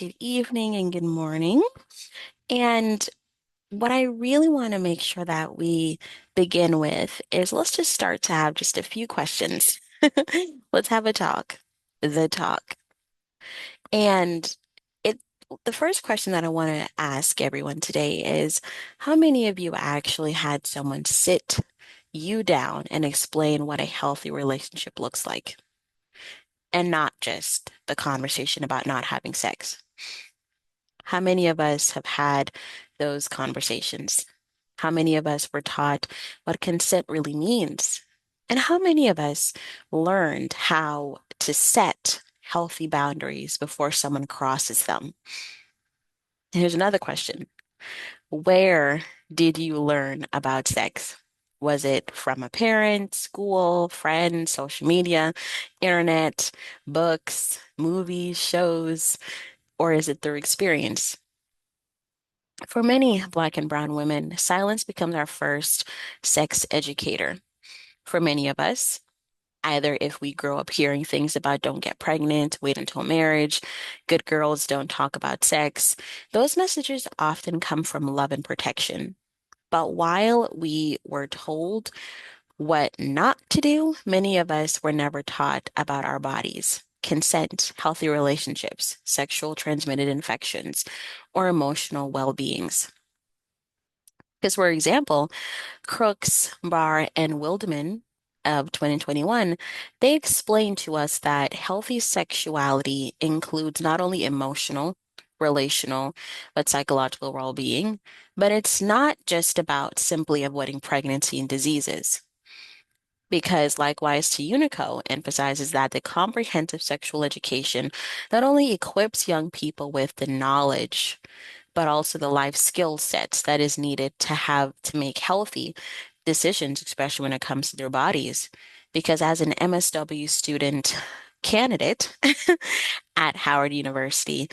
good evening, and good morning. And what I really want to make sure that we begin with is let's just start to have just a few questions. Let's have a talk, the talk. And it the first question that I want to ask everyone today is how many of you actually had someone sit you down and explain what a healthy relationship looks like, and not just the conversation about not having sex? How many of us have had those conversations? How many of us were taught what consent really means? And how many of us learned how to set healthy boundaries before someone crosses them? And here's another question. Where did you learn about sex? Was it from a parent, school, friend, social media, internet, books, movies, shows, or is it through experience? For many Black and Brown women, silence becomes our first sex educator. For many of us, either if we grow up hearing things about don't get pregnant, wait until marriage, good girls don't talk about sex, those messages often come from love and protection. But while we were told what not to do, many of us were never taught about our bodies, consent, healthy relationships, sexual transmitted infections, or emotional well-beings. Because, for example, Crooks, Barr, and Wildman of 2021, they explain to us that healthy sexuality includes not only emotional, relational, but psychological well-being, but it's not just about simply avoiding pregnancy and diseases. Because likewise to Unico emphasizes that the comprehensive sexual education not only equips young people with the knowledge, but also the life skill sets that is needed to have to make healthy decisions, especially when it comes to their bodies. Because as an MSW student candidate at Howard University,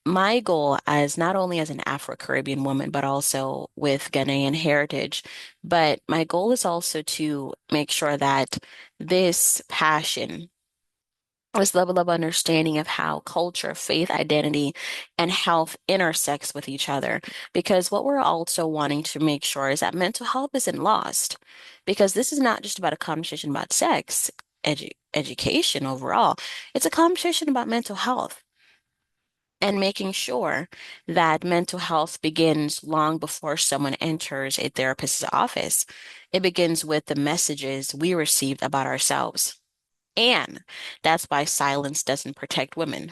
my goal as not only as an Afro-Caribbean woman, but also with Ghanaian heritage, but my goal is also to make sure that this passion, this level of understanding of how culture, faith, identity, and health intersects with each other. Because what we're also wanting to make sure is that mental health isn't lost. Because this is not just about a conversation about sex, education overall. It's a conversation about mental health and making sure that mental health begins long before someone enters a therapist's office. It begins with the messages we received about ourselves. And that's why silence doesn't protect women.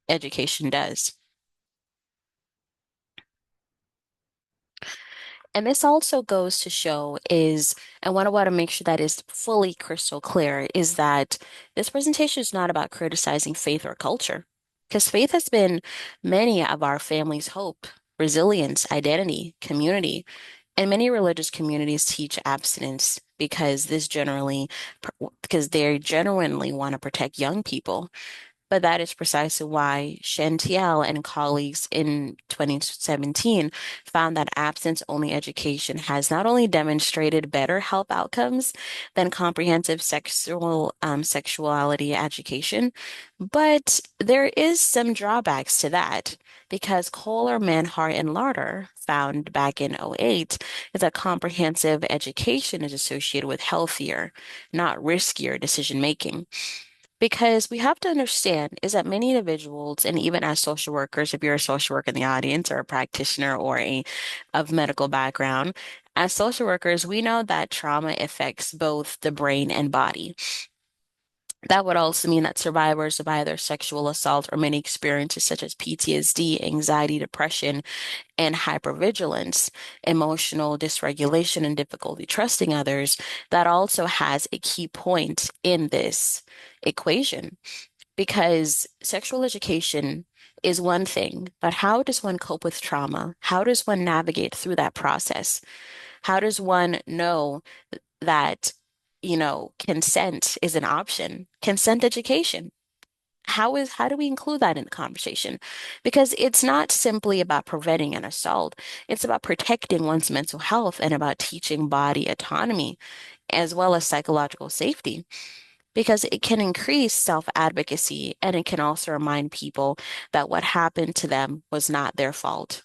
Education does. And this also goes to show is, and what I want to make sure that is fully crystal clear, is that this presentation is not about criticizing faith or culture, because faith has been many of our families' hope, resilience, identity, community, and many religious communities teach abstinence because they genuinely want to protect young people. But that is precisely why Shantiel and colleagues in 2017 found that absence-only education has not only demonstrated better health outcomes than comprehensive sexuality education, but there is some drawbacks to that because Kohler, Manhart, and Larter found back in '08 is that comprehensive education is associated with healthier, not riskier decision making. Because we have to understand is that many individuals, and even as social workers, if you're a social worker in the audience or a practitioner or a of medical background, as social workers, we know that trauma affects both the brain and body. That would also mean that survivors of either sexual assault or many experiences such as PTSD, anxiety, depression, and hypervigilance, emotional dysregulation, and difficulty trusting others, that also has a key point in this equation because sexual education is one thing, but how does one cope with trauma? How does one navigate through that process? How does one know that, consent is an option? Consent education. How do we include that in the conversation? Because it's not simply about preventing an assault. It's about protecting one's mental health and about teaching body autonomy as well as psychological safety. because it can increase self-advocacy and it can also remind people that what happened to them was not their fault.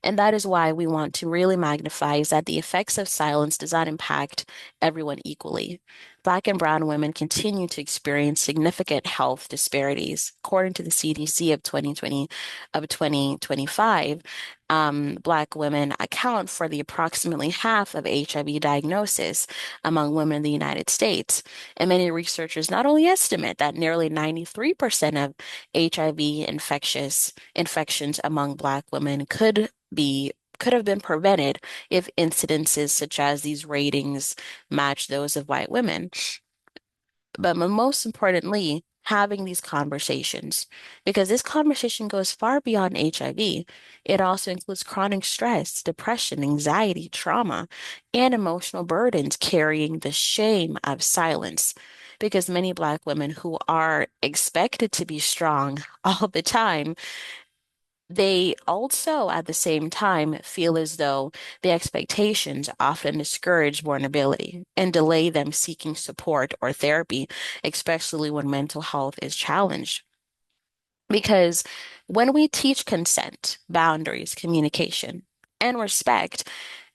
And that is why we want to really magnify is that the effects of silence does not impact everyone equally. Black and brown women continue to experience significant health disparities. According to the CDC of 2025, Black women account for the approximately half of HIV diagnosis among women in the United States. And many researchers not only estimate that nearly 93% of HIV infections among Black women could have been prevented if incidences such as these ratings match those of white women. But most importantly, having these conversations, because this conversation goes far beyond HIV. It also includes chronic stress, depression, anxiety, trauma, and emotional burdens carrying the shame of silence. Because many Black women who are expected to be strong all the time, they also, at the same time, feel as though the expectations often discourage vulnerability and delay them seeking support or therapy, especially when mental health is challenged. Because when we teach consent, boundaries, communication, and respect,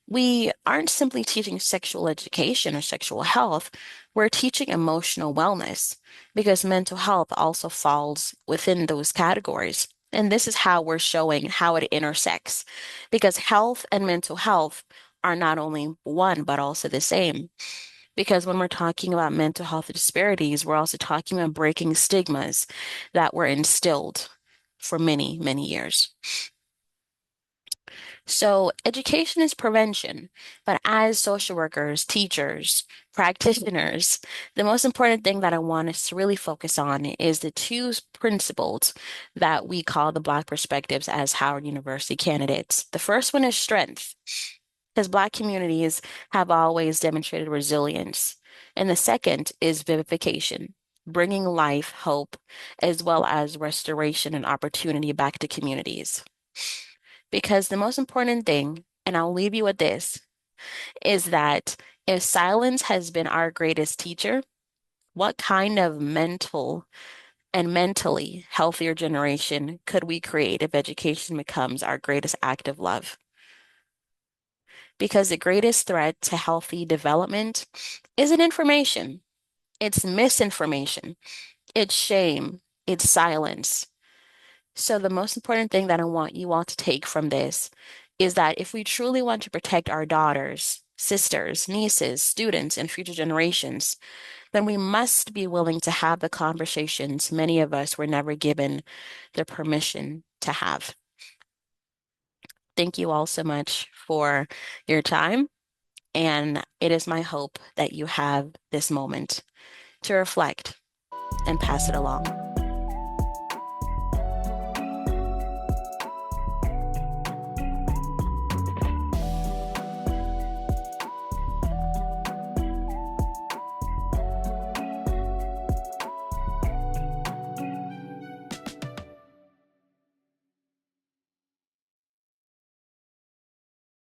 we aren't simply teaching sexual education or sexual health, we're teaching emotional wellness because mental health also falls within those categories. And this is how we're showing how it intersects because health and mental health are not only one, but also the same. Because when we're talking about mental health disparities, we're also talking about breaking stigmas that were instilled for many, many years. So, education is prevention, but as social workers, teachers, practitioners, the most important thing that I want us to really focus on is the two principles that we call the Black perspectives as Howard University candidates. The first one is strength, because Black communities have always demonstrated resilience. And the second is vivification, bringing life, hope, as well as restoration and opportunity back to communities. Because the most important thing, and I'll leave you with this, is that if silence has been our greatest teacher, what kind of mental and mentally healthier generation could we create if education becomes our greatest act of love? Because the greatest threat to healthy development isn't information, it's misinformation, it's shame, it's silence. So, the most important thing that I want you all to take from this is that if we truly want to protect our daughters, sisters, nieces, students, and future generations, then we must be willing to have the conversations many of us were never given the permission to have. Thank you all so much for your time. And it is my hope that you have this moment to reflect and pass it along.